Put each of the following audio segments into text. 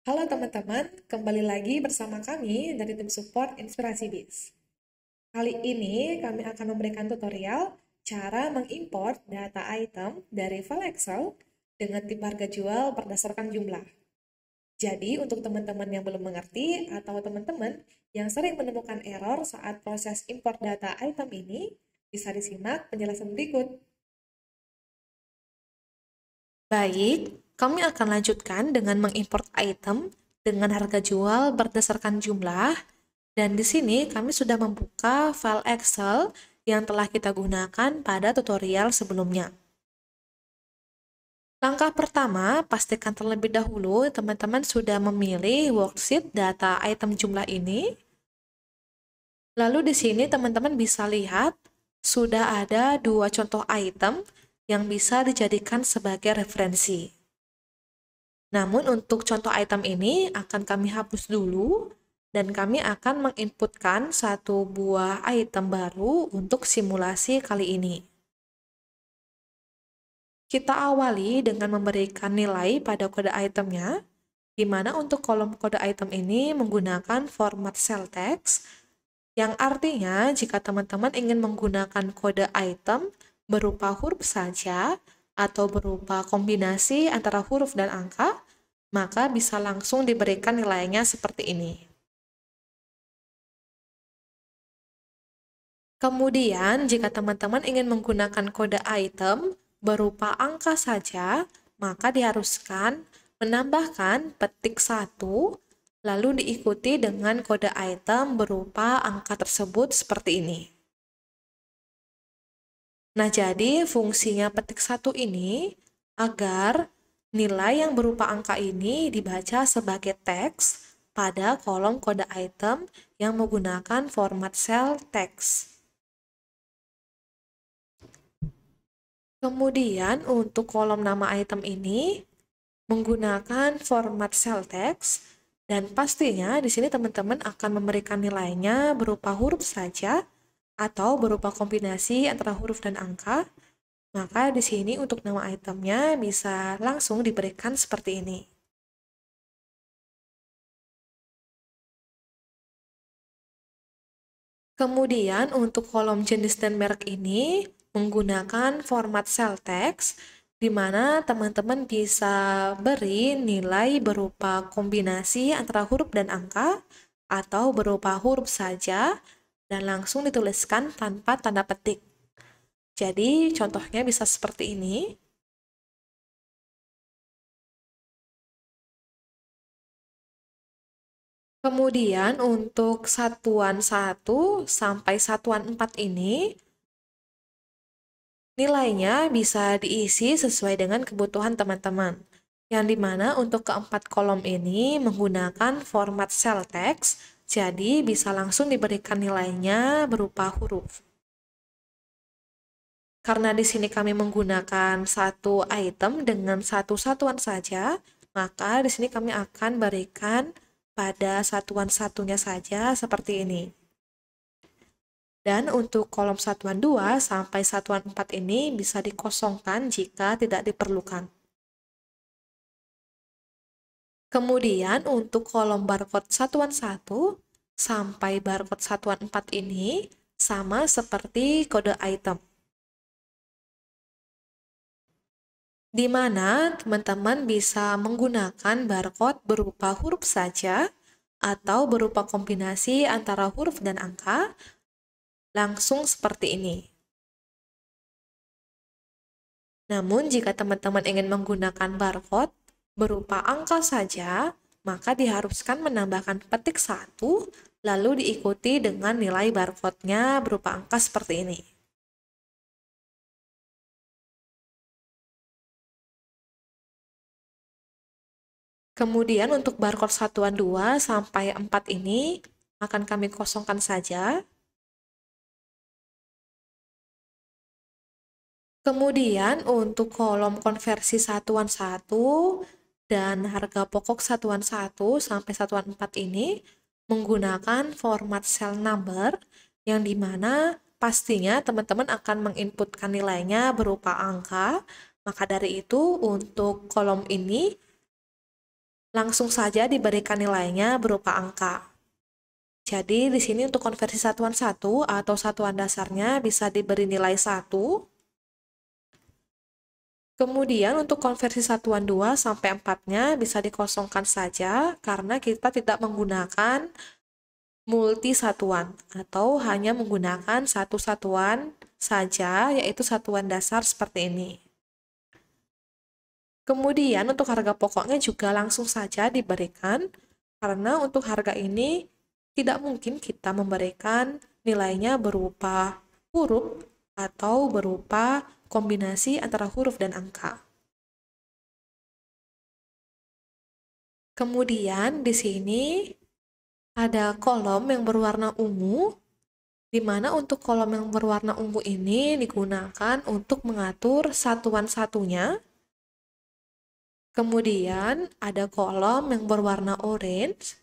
Halo teman-teman, kembali lagi bersama kami dari tim support Inspirasi Biz. Kali ini kami akan memberikan tutorial cara mengimport data item dari file Excel dengan tipe harga jual berdasarkan jumlah. Jadi untuk teman-teman yang belum mengerti atau teman-teman yang sering menemukan error saat proses import data item ini, bisa disimak penjelasan berikut. Baik, kami akan lanjutkan dengan mengimport item dengan harga jual berdasarkan jumlah. Dan di sini kami sudah membuka file Excel yang telah kita gunakan pada tutorial sebelumnya. Langkah pertama, pastikan terlebih dahulu teman-teman sudah memilih worksheet data item jumlah ini. Lalu di sini teman-teman bisa lihat sudah ada dua contoh item yang bisa dijadikan sebagai referensi. Namun untuk contoh item ini akan kami hapus dulu dan kami akan menginputkan satu buah item baru untuk simulasi kali ini. Kita awali dengan memberikan nilai pada kode itemnya, di mana untuk kolom kode item ini menggunakan format cell text, yang artinya jika teman-teman ingin menggunakan kode item berupa huruf saja atau berupa kombinasi antara huruf dan angka, maka bisa langsung diberikan nilainya seperti ini. Kemudian, jika teman-teman ingin menggunakan kode item berupa angka saja, maka diharuskan menambahkan petik 1, lalu diikuti dengan kode item berupa angka tersebut seperti ini. Nah, jadi fungsinya petik 1 ini agar nilai yang berupa angka ini dibaca sebagai teks pada kolom kode item yang menggunakan format cell text. Kemudian untuk kolom nama item ini menggunakan format cell text dan pastinya di sini teman-teman akan memberikan nilainya berupa huruf saja atau berupa kombinasi antara huruf dan angka. Maka di sini untuk nama itemnya bisa langsung diberikan seperti ini. Kemudian untuk kolom jenis dan merek ini menggunakan format cell text, di mana teman-teman bisa beri nilai berupa kombinasi antara huruf dan angka, atau berupa huruf saja, dan langsung dituliskan tanpa tanda petik. Jadi contohnya bisa seperti ini. Kemudian untuk satuan 1 sampai satuan 4 ini, nilainya bisa diisi sesuai dengan kebutuhan teman-teman. Yang dimana untuk keempat kolom ini menggunakan format cell text, jadi bisa langsung diberikan nilainya berupa huruf. Karena di sini kami menggunakan satu item dengan satu satuan saja, maka di sini kami akan berikan pada satuan satunya saja seperti ini. Dan untuk kolom satuan 2 sampai satuan 4 ini bisa dikosongkan jika tidak diperlukan. Kemudian untuk kolom barcode satuan 1 sampai barcode satuan 4 ini sama seperti kode item. Di mana teman-teman bisa menggunakan barcode berupa huruf saja atau berupa kombinasi antara huruf dan angka, langsung seperti ini. Namun jika teman-teman ingin menggunakan barcode berupa angka saja, maka diharuskan menambahkan petik 1, lalu diikuti dengan nilai barcode-nya berupa angka seperti ini. Kemudian untuk barcode satuan 2 sampai 4 ini akan kami kosongkan saja. Kemudian untuk kolom konversi satuan 1 dan harga pokok satuan 1 sampai satuan 4 ini menggunakan format cell number yang dimana pastinya teman-teman akan menginputkan nilainya berupa angka. Maka dari itu untuk kolom ini langsung saja diberikan nilainya berupa angka. Jadi di sini untuk konversi satuan 1 atau satuan dasarnya bisa diberi nilai 1. Kemudian untuk konversi satuan 2 sampai 4-nya bisa dikosongkan saja karena kita tidak menggunakan multi satuan atau hanya menggunakan satu satuan saja, yaitu satuan dasar seperti ini. Kemudian untuk harga pokoknya juga langsung saja diberikan karena untuk harga ini tidak mungkin kita memberikan nilainya berupa huruf atau berupa kombinasi antara huruf dan angka. Kemudian di sini ada kolom yang berwarna ungu, di mana untuk kolom yang berwarna ungu ini digunakan untuk mengatur satuan satunya. Kemudian ada kolom yang berwarna orange,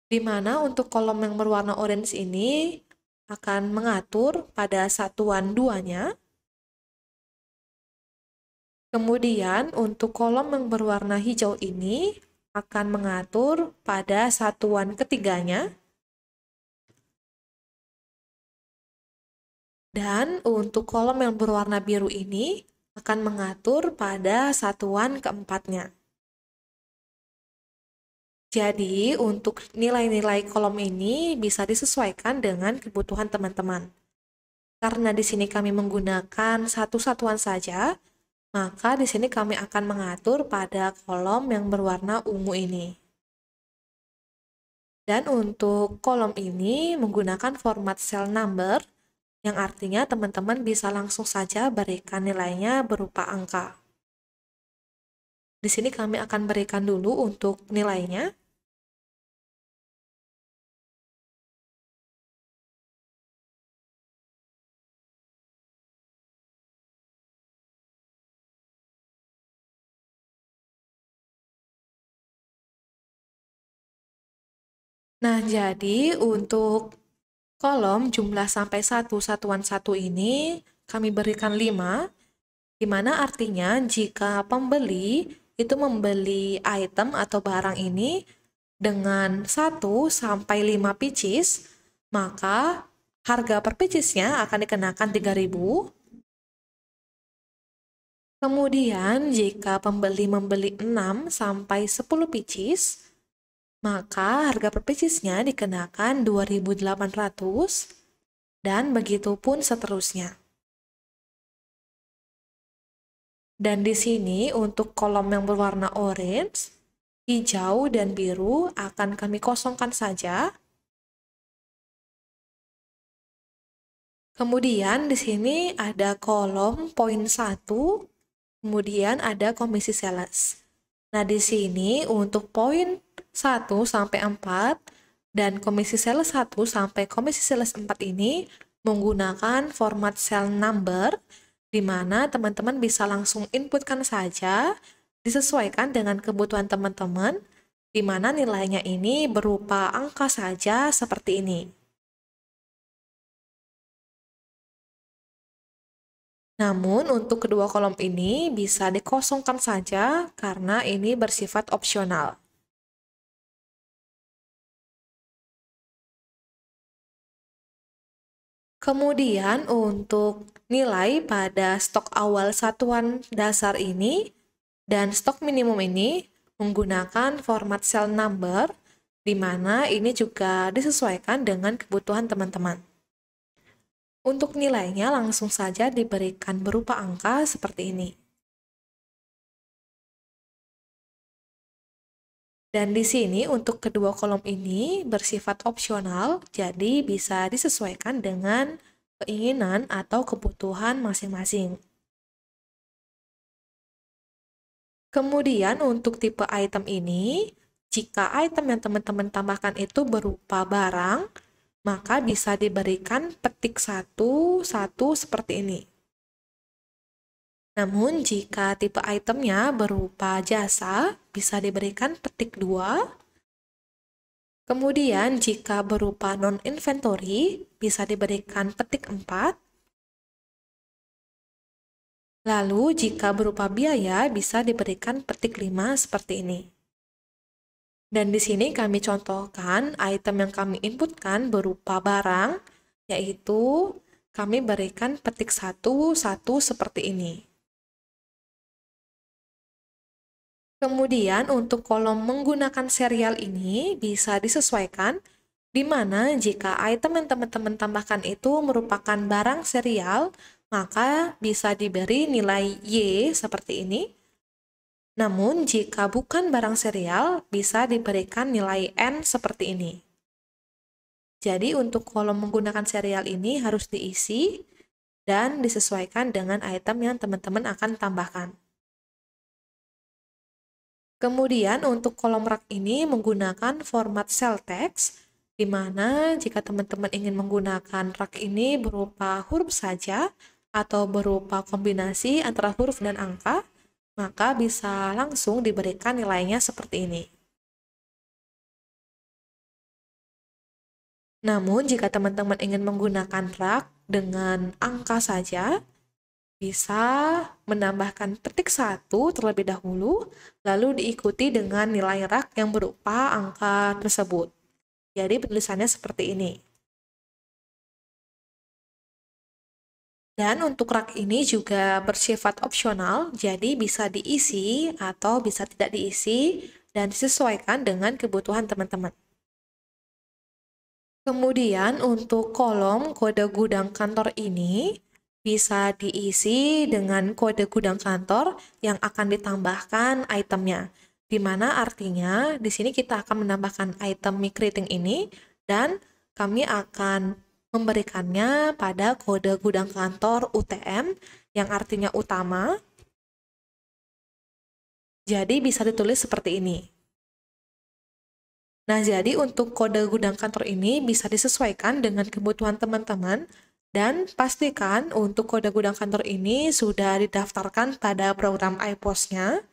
di mana untuk kolom yang berwarna orange ini akan mengatur pada satuan 2-nya. Kemudian untuk kolom yang berwarna hijau ini akan mengatur pada satuan ketiganya. Dan untuk kolom yang berwarna biru ini akan mengatur pada satuan keempatnya. Jadi, untuk nilai-nilai kolom ini bisa disesuaikan dengan kebutuhan teman-teman. Karena di sini kami menggunakan satu satuan saja, maka di sini kami akan mengatur pada kolom yang berwarna ungu ini. Dan untuk kolom ini menggunakan format cell number, yang artinya teman-teman bisa langsung saja berikan nilainya berupa angka. Di sini kami akan berikan dulu untuk nilainya. Nah, jadi untuk kolom jumlah sampai 1 satuan 1 ini kami berikan 5, di mana artinya jika pembeli itu membeli item atau barang ini dengan 1 sampai 5 pieces, maka harga per piecesnya akan dikenakan 3.000. Kemudian jika pembeli membeli 6 sampai 10 pieces, maka harga per piecesnya dikenakan 2.800 dan begitu pun seterusnya. Dan di sini untuk kolom yang berwarna orange, hijau, dan biru akan kami kosongkan saja. Kemudian di sini ada kolom poin 1, kemudian ada komisi sales. Nah, di sini untuk poin 1 sampai 4 dan komisi sales 1 sampai komisi sales 4 ini menggunakan format cell number, di mana teman-teman bisa langsung inputkan saja, disesuaikan dengan kebutuhan teman-teman, di mana nilainya ini berupa angka saja seperti ini. Namun untuk kedua kolom ini bisa dikosongkan saja karena ini bersifat opsional. Kemudian untuk nilai pada stok awal satuan dasar ini dan stok minimum ini menggunakan format cell number, di mana ini juga disesuaikan dengan kebutuhan teman-teman. Untuk nilainya langsung saja diberikan berupa angka seperti ini. Dan di sini untuk kedua kolom ini bersifat opsional, jadi bisa disesuaikan dengan keinginan atau kebutuhan masing-masing. Kemudian untuk tipe item ini, jika item yang teman-teman tambahkan itu berupa barang, maka bisa diberikan petik 1 seperti ini. Namun jika tipe itemnya berupa jasa, bisa diberikan petik 2. Kemudian jika berupa non-inventory, bisa diberikan petik 4. Lalu jika berupa biaya bisa diberikan petik 5 seperti ini. Dan di sini kami contohkan item yang kami inputkan berupa barang, yaitu kami berikan petik 1 seperti ini. Kemudian untuk kolom menggunakan serial ini bisa disesuaikan, di mana jika item yang teman-teman tambahkan itu merupakan barang serial, maka bisa diberi nilai Y seperti ini. Namun jika bukan barang serial, bisa diberikan nilai N seperti ini. Jadi untuk kolom menggunakan serial ini harus diisi dan disesuaikan dengan item yang teman-teman akan tambahkan. Kemudian untuk kolom rak ini menggunakan format cell text, di mana jika teman-teman ingin menggunakan rak ini berupa huruf saja atau berupa kombinasi antara huruf dan angka, maka bisa langsung diberikan nilainya seperti ini. Namun jika teman-teman ingin menggunakan rak dengan angka saja, bisa menambahkan petik 1 terlebih dahulu, lalu diikuti dengan nilai rak yang berupa angka tersebut. Jadi penulisannya seperti ini. Dan untuk rak ini juga bersifat opsional, jadi bisa diisi atau bisa tidak diisi dan disesuaikan dengan kebutuhan teman-teman. Kemudian untuk kolom kode gudang kantor ini, bisa diisi dengan kode gudang kantor yang akan ditambahkan itemnya. Di mana artinya di sini kita akan menambahkan item migrating ini dan kami akan memberikannya pada kode gudang kantor UTM yang artinya utama. Jadi bisa ditulis seperti ini. Nah, jadi untuk kode gudang kantor ini bisa disesuaikan dengan kebutuhan teman-teman. Dan pastikan untuk kode gudang kantor ini sudah didaftarkan pada program iPOS-nya.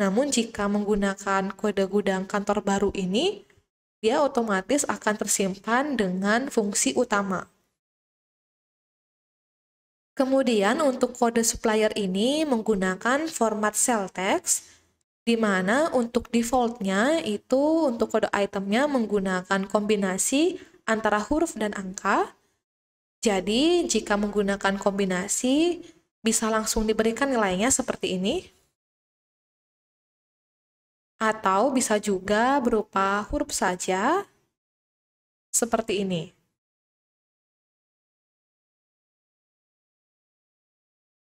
Namun jika menggunakan kode gudang kantor baru ini, dia otomatis akan tersimpan dengan fungsi utama. Kemudian untuk kode supplier ini menggunakan format cell text, di mana untuk defaultnya itu untuk kode itemnya menggunakan kombinasi antara huruf dan angka. Jadi, jika menggunakan kombinasi, bisa langsung diberikan nilainya seperti ini. Atau bisa juga berupa huruf saja, seperti ini.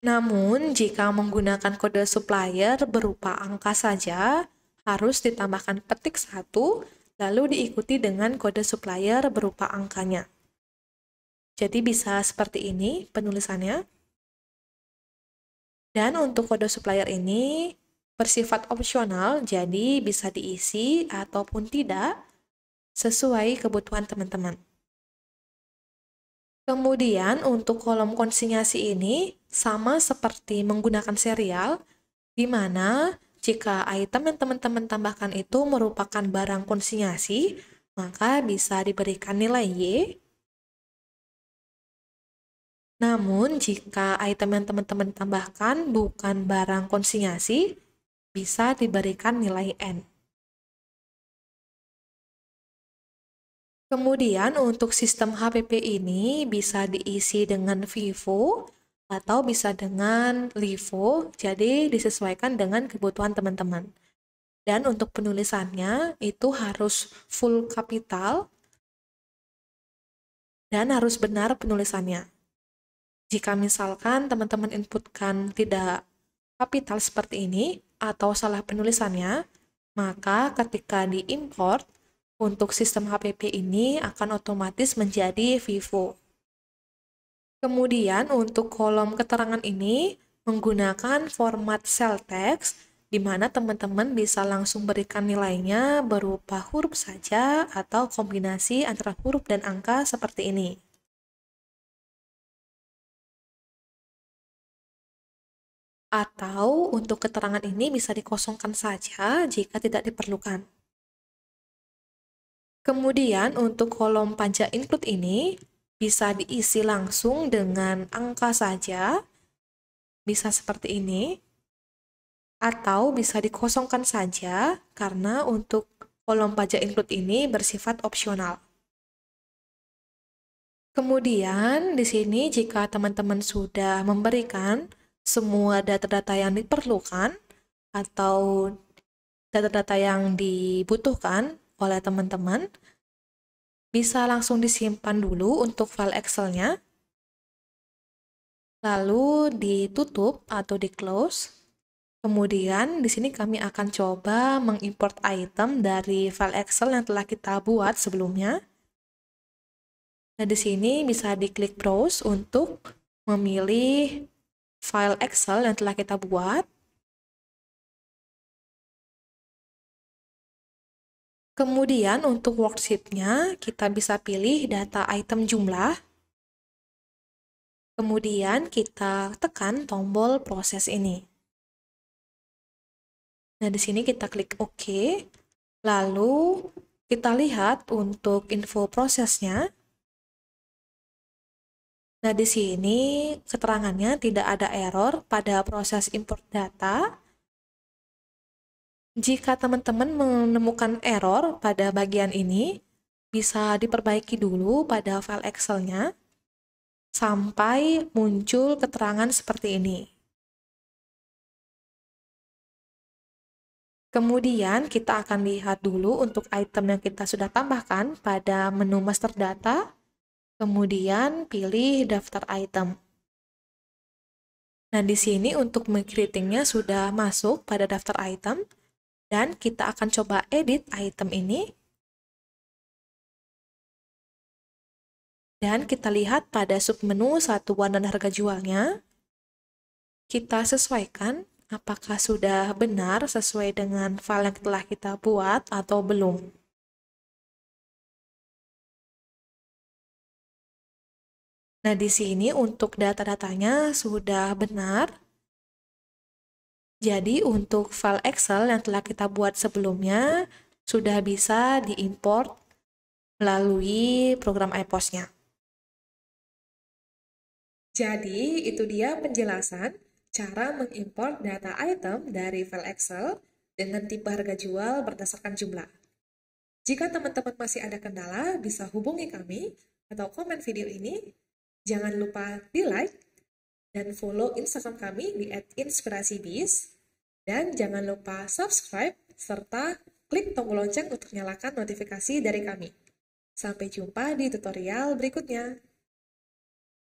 Namun, jika menggunakan kode supplier berupa angka saja, harus ditambahkan petik 1, lalu diikuti dengan kode supplier berupa angkanya. Jadi bisa seperti ini penulisannya. Dan untuk kode supplier ini bersifat opsional, jadi bisa diisi ataupun tidak sesuai kebutuhan teman-teman. Kemudian untuk kolom konsinyasi ini sama seperti menggunakan serial, di mana jika item yang teman-teman tambahkan itu merupakan barang konsinyasi, maka bisa diberikan nilai Y. Namun, jika item yang teman-teman tambahkan bukan barang konsinyasi, bisa diberikan nilai N. Kemudian, untuk sistem HPP ini bisa diisi dengan Vivo atau bisa dengan LIFO, jadi disesuaikan dengan kebutuhan teman-teman. Dan untuk penulisannya itu harus full kapital dan harus benar penulisannya. Jika misalkan teman-teman inputkan tidak kapital seperti ini atau salah penulisannya, maka ketika diimport untuk sistem HPP ini akan otomatis menjadi Vivo. Kemudian untuk kolom keterangan ini menggunakan format cell text, di mana teman-teman bisa langsung berikan nilainya berupa huruf saja atau kombinasi antara huruf dan angka seperti ini. Atau untuk keterangan ini bisa dikosongkan saja jika tidak diperlukan. Kemudian untuk kolom panja include ini bisa diisi langsung dengan angka saja, bisa seperti ini, atau bisa dikosongkan saja karena untuk kolom pajak include ini bersifat opsional. Kemudian di sini jika teman-teman sudah memberikan semua data-data yang diperlukan atau data-data yang dibutuhkan oleh teman-teman, bisa langsung disimpan dulu untuk file Excel-nya, lalu ditutup atau di-close. Kemudian di sini kami akan coba mengimport item dari file Excel yang telah kita buat sebelumnya. Nah, di sini bisa diklik browse untuk memilih file Excel yang telah kita buat. Kemudian untuk worksheet-nya, kita bisa pilih data item jumlah. Kemudian kita tekan tombol proses ini. Nah, di sini kita klik OK. Lalu kita lihat untuk info prosesnya. Nah, di sini keterangannya tidak ada error pada proses import data. Jika teman-teman menemukan error pada bagian ini, bisa diperbaiki dulu pada file Excel-nya sampai muncul keterangan seperti ini. Kemudian kita akan lihat dulu untuk item yang kita sudah tambahkan pada menu master data, kemudian pilih daftar item. Nah, di sini untuk mengcreatingnya sudah masuk pada daftar item, dan kita akan coba edit item ini. Dan kita lihat pada submenu satuan dan harga jualnya, kita sesuaikan apakah sudah benar sesuai dengan file yang telah kita buat atau belum. Nah, di sini untuk data-datanya sudah benar. Jadi, untuk file Excel yang telah kita buat sebelumnya, sudah bisa diimport melalui program iPOS-nya. Jadi, itu dia penjelasan cara mengimport data item dari file Excel dengan tipe harga jual berdasarkan jumlah. Jika teman-teman masih ada kendala, bisa hubungi kami atau komen video ini. Jangan lupa di-like dan follow Instagram kami di @inspirasibiz. Dan jangan lupa subscribe serta klik tombol lonceng untuk nyalakan notifikasi dari kami. Sampai jumpa di tutorial berikutnya.